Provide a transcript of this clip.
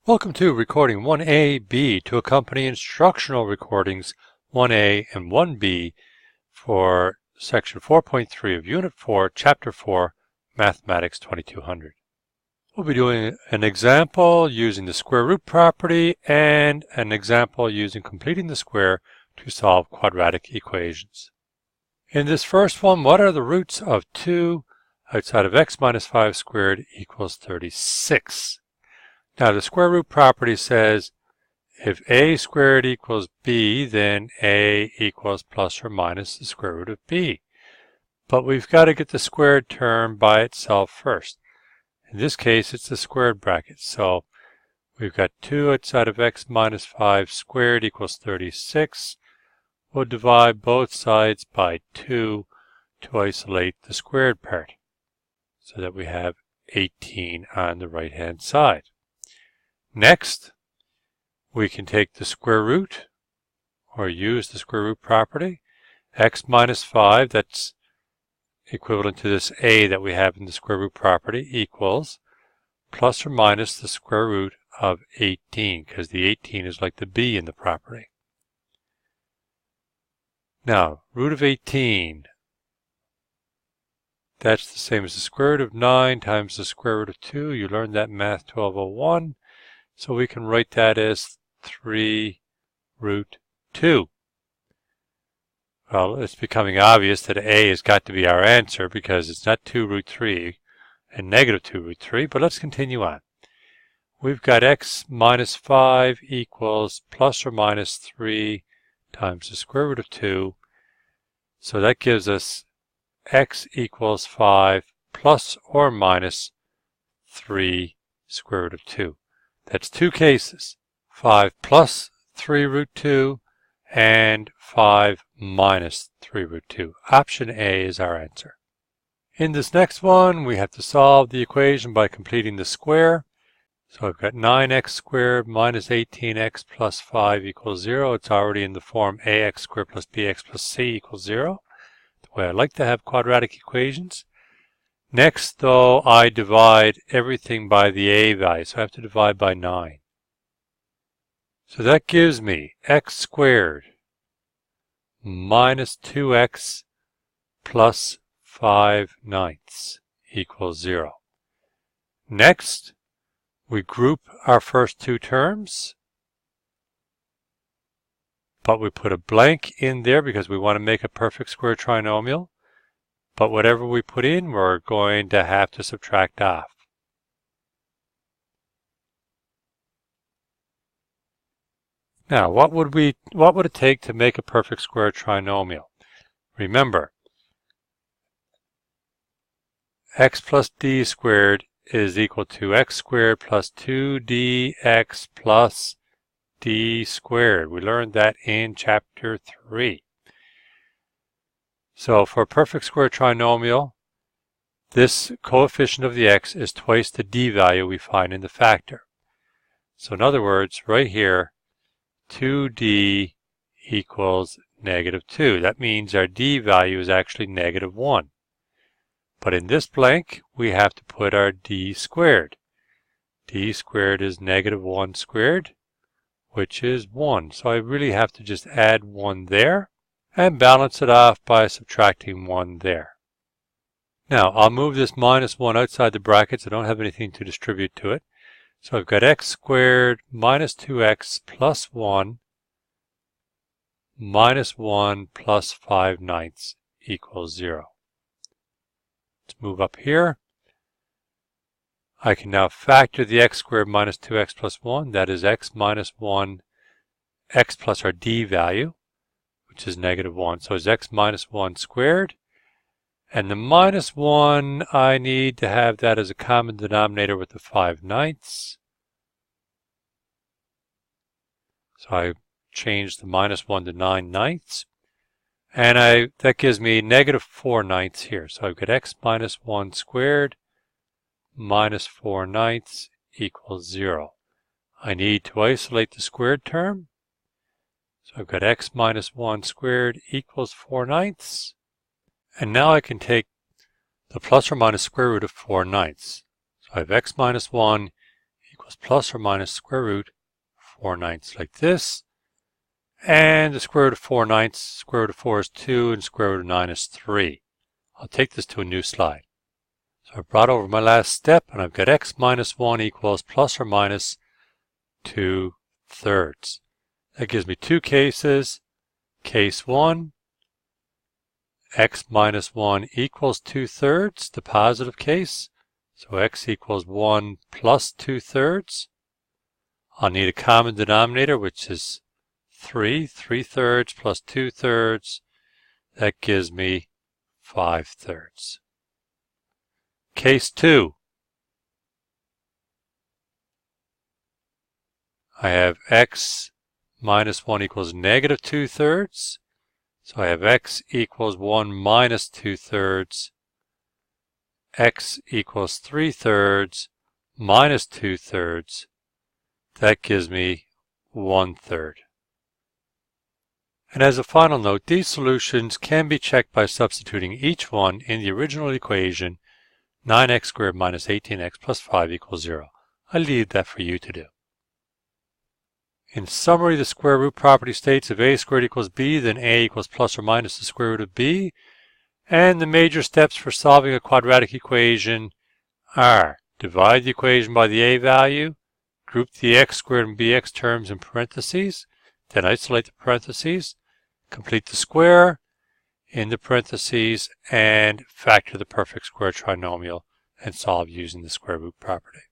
Welcome to recording 1A-B to accompany instructional recordings 1A and 1B for Section 4.3 of Unit 4, Chapter 4, Mathematics 2200. We'll be doing an example using the square root property and an example using completing the square to solve quadratic equations. In this first one, what are the roots of 2 outside of x minus 5 squared equals 36? Now the square root property says if a squared equals b, then a equals plus or minus the square root of b. But we've got to get the squared term by itself first. In this case, it's the squared bracket. So we've got 2 outside of x minus 5 squared equals 36. We'll divide both sides by 2 to isolate the squared part, so that we have 18 on the right-hand side. Next, we can take the square root, or use the square root property. X minus 5, that's equivalent to this a that we have in the square root property, equals plus or minus the square root of 18, because the 18 is like the b in the property. Now, root of 18, that's the same as the square root of 9 times the square root of 2. You learned that in Math 1201. So we can write that as 3 root 2. Well, it's becoming obvious that a has got to be our answer because it's not 2 root 3 and negative 2 root 3, but let's continue on. We've got x minus 5 equals plus or minus 3 times the square root of 2. So that gives us x equals 5 plus or minus 3 square root of 2. That's two cases, 5 plus 3 root 2 and 5 minus 3 root 2. Option A is our answer. In this next one, we have to solve the equation by completing the square. So I've got 9x squared minus 18x plus 5 equals 0. It's already in the form ax squared plus bx plus c equals 0, the way I like to have quadratic equations. Next, though, I divide everything by the a value, so I have to divide by 9. So that gives me x squared minus 2x plus 5/9 equals 0. Next, we group our first two terms, but we put a blank in there because we want to make a perfect square trinomial. But whatever we put in, we're going to have to subtract off. Now, what would it take to make a perfect square trinomial? Remember, x plus d squared is equal to x squared plus 2dx plus d squared. We learned that in Chapter 3. So for a perfect square trinomial, this coefficient of the x is twice the d value we find in the factor. So in other words, right here, 2d equals negative 2. That means our d value is actually negative 1. But in this blank, we have to put our d squared. D squared is negative 1 squared, which is 1. So I really have to just add 1 there and balance it off by subtracting 1 there. Now, I'll move this minus 1 outside the brackets. I don't have anything to distribute to it. So I've got x squared minus 2x plus 1 minus 1 plus 5/9 equals 0. Let's move up here. I can now factor the x squared minus 2x plus 1. That is x minus 1, x plus our d value, which is negative 1. So it's x minus 1 squared. And the minus 1, I need to have that as a common denominator with the 5/9. So I change the minus 1 to 9/9. And that gives me negative 4/9 here. So I've got x minus 1 squared minus 4/9 equals 0. I need to isolate the squared term. So I've got x minus 1 squared equals 4/9. And now I can take the plus or minus square root of 4/9. So I have x minus 1 equals plus or minus square root 4/9 like this. And the square root of 4/9, square root of 4 is 2, and square root of 9 is 3. I'll take this to a new slide. So I brought over my last step, and I've got x minus 1 equals plus or minus 2/3. That gives me two cases. Case 1, x minus 1 equals 2/3, the positive case. So x equals 1 plus 2/3. I'll need a common denominator, which is 3/3 plus 2/3. That gives me 5/3. Case 2. I have x minus 1 equals negative 2/3. So I have x equals 1 minus 2/3. X equals 3/3 minus 2/3. That gives me 1/3. And as a final note, these solutions can be checked by substituting each one in the original equation, 9x squared minus 18x plus 5 equals 0. I leave that for you to do. In summary, the square root property states if a squared equals b, then a equals plus or minus the square root of b. And the major steps for solving a quadratic equation are: divide the equation by the a value, group the x squared and bx terms in parentheses, then isolate the parentheses, complete the square in the parentheses, and factor the perfect square trinomial and solve using the square root property.